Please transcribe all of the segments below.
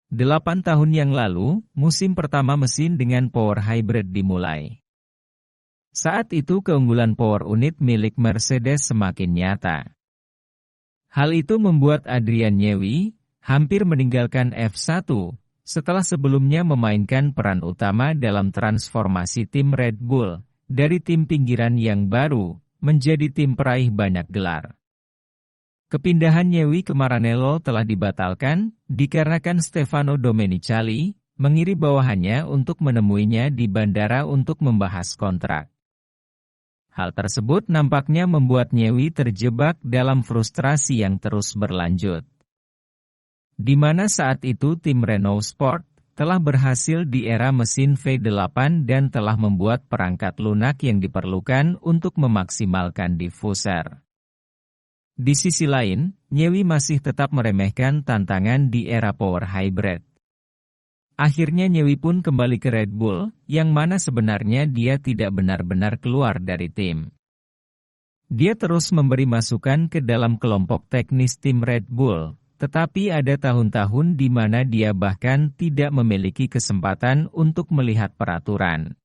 8 tahun yang lalu, musim pertama mesin dengan power hybrid dimulai. Saat itu keunggulan power unit milik Mercedes semakin nyata. Hal itu membuat Adrian Nyewi hampir meninggalkan F1 setelah sebelumnya memainkan peran utama dalam transformasi tim Red Bull dari tim pinggiran yang baru menjadi tim peraih banyak gelar. Kepindahan Nyewi ke Maranello telah dibatalkan dikarenakan Stefano Domenicali mengiri bawahannya untuk menemuinya di bandara untuk membahas kontrak. Hal tersebut nampaknya membuat Nyewi terjebak dalam frustrasi yang terus berlanjut. Di mana saat itu tim Renault Sport telah berhasil di era mesin V8 dan telah membuat perangkat lunak yang diperlukan untuk memaksimalkan diffuser. Di sisi lain, Nyewi masih tetap meremehkan tantangan di era power hybrid. Akhirnya Nyewi pun kembali ke Red Bull, yang mana sebenarnya dia tidak benar-benar keluar dari tim. Dia terus memberi masukan ke dalam kelompok teknis tim Red Bull, tetapi ada tahun-tahun di mana dia bahkan tidak memiliki kesempatan untuk melihat peraturan.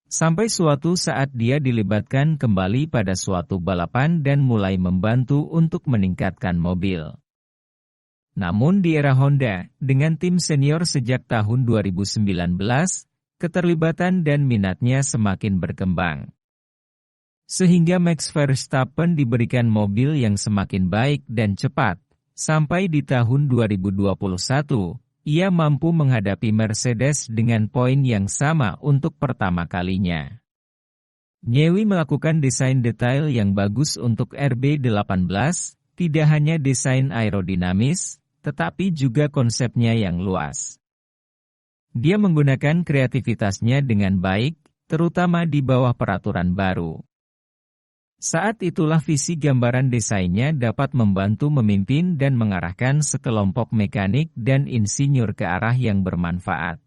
Sampai suatu saat dia dilibatkan kembali pada suatu balapan dan mulai membantu untuk meningkatkan mobil. Namun di era Honda, dengan tim senior sejak tahun 2019, keterlibatan dan minatnya semakin berkembang. Sehingga Max Verstappen diberikan mobil yang semakin baik dan cepat, sampai di tahun 2021, ia mampu menghadapi Mercedes dengan poin yang sama untuk pertama kalinya. Nyewi melakukan desain detail yang bagus untuk RB18, tidak hanya desain aerodinamis, tetapi juga konsepnya yang luas. Dia menggunakan kreativitasnya dengan baik, terutama di bawah peraturan baru. Saat itulah visi gambaran desainnya dapat membantu memimpin dan mengarahkan sekelompok mekanik dan insinyur ke arah yang bermanfaat.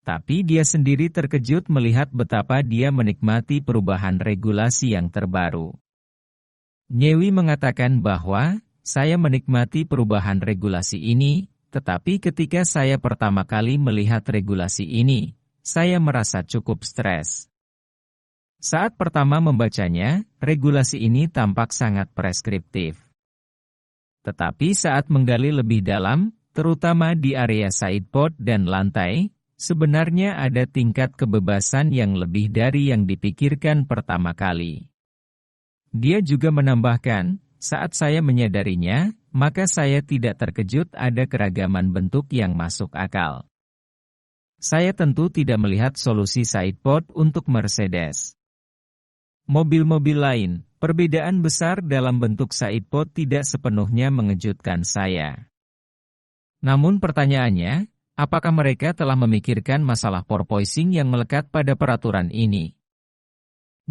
Tapi dia sendiri terkejut melihat betapa dia menikmati perubahan regulasi yang terbaru. Nyewi mengatakan bahwa, saya menikmati perubahan regulasi ini, tetapi ketika saya pertama kali melihat regulasi ini, saya merasa cukup stres. Saat pertama membacanya, regulasi ini tampak sangat preskriptif. Tetapi saat menggali lebih dalam, terutama di area sidepod dan lantai, sebenarnya ada tingkat kebebasan yang lebih dari yang dipikirkan pertama kali. Dia juga menambahkan, saat saya menyadarinya, maka saya tidak terkejut ada keragaman bentuk yang masuk akal. Saya tentu tidak melihat solusi sidepod untuk Mercedes. Mobil-mobil lain, perbedaan besar dalam bentuk sidepod tidak sepenuhnya mengejutkan saya. Namun pertanyaannya, apakah mereka telah memikirkan masalah porpoising yang melekat pada peraturan ini?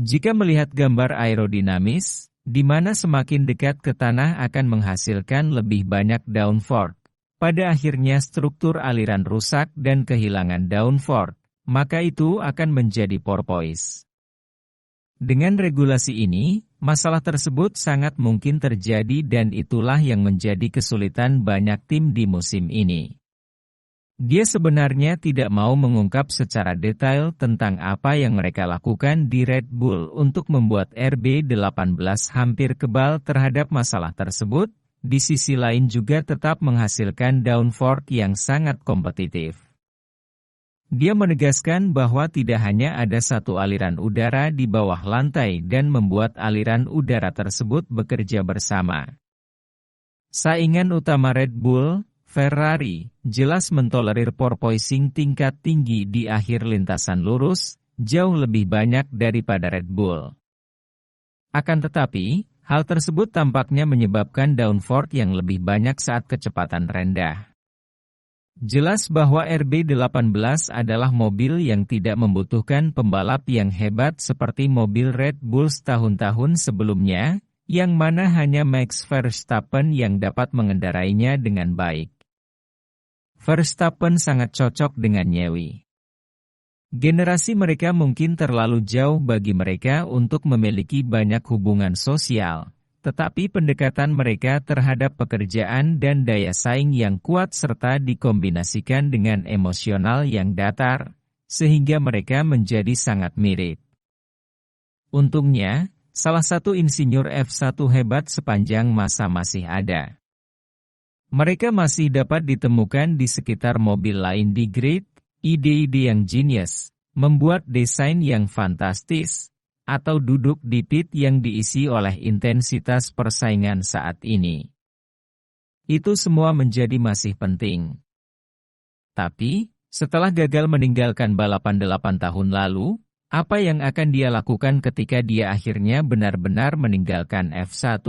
Jika melihat gambar aerodinamis, di mana semakin dekat ke tanah akan menghasilkan lebih banyak downforce, pada akhirnya struktur aliran rusak dan kehilangan downforce, maka itu akan menjadi porpoise. Dengan regulasi ini, masalah tersebut sangat mungkin terjadi dan itulah yang menjadi kesulitan banyak tim di musim ini. Dia sebenarnya tidak mau mengungkap secara detail tentang apa yang mereka lakukan di Red Bull untuk membuat RB18 hampir kebal terhadap masalah tersebut, di sisi lain juga tetap menghasilkan downforce yang sangat kompetitif. Dia menegaskan bahwa tidak hanya ada satu aliran udara di bawah lantai dan membuat aliran udara tersebut bekerja bersama. Saingan utama Red Bull, Ferrari, jelas mentolerir porpoising tingkat tinggi di akhir lintasan lurus, jauh lebih banyak daripada Red Bull. Akan tetapi, hal tersebut tampaknya menyebabkan downforce yang lebih banyak saat kecepatan rendah. Jelas bahwa RB18 adalah mobil yang tidak membutuhkan pembalap yang hebat seperti mobil Red Bull tahun-tahun sebelumnya, yang mana hanya Max Verstappen yang dapat mengendarainya dengan baik. Verstappen sangat cocok dengan Nyewi. Generasi mereka mungkin terlalu jauh bagi mereka untuk memiliki banyak hubungan sosial, tetapi pendekatan mereka terhadap pekerjaan dan daya saing yang kuat serta dikombinasikan dengan emosional yang datar, sehingga mereka menjadi sangat mirip. Untungnya, salah satu insinyur F1 hebat sepanjang masa masih ada. Mereka masih dapat ditemukan di sekitar mobil lain di grid, ide-ide yang genius, membuat desain yang fantastis, atau duduk di pit yang diisi oleh intensitas persaingan saat ini. Itu semua menjadi masih penting. Tapi, setelah gagal meninggalkan balapan 8 tahun lalu, apa yang akan dia lakukan ketika dia akhirnya benar-benar meninggalkan F1?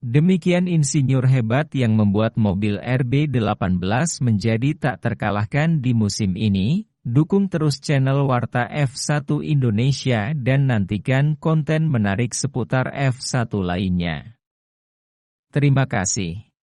Demikian insinyur hebat yang membuat mobil RB18 menjadi tak terkalahkan di musim ini. Dukung terus channel Warta F1 Indonesia dan nantikan konten menarik seputar F1 lainnya. Terima kasih.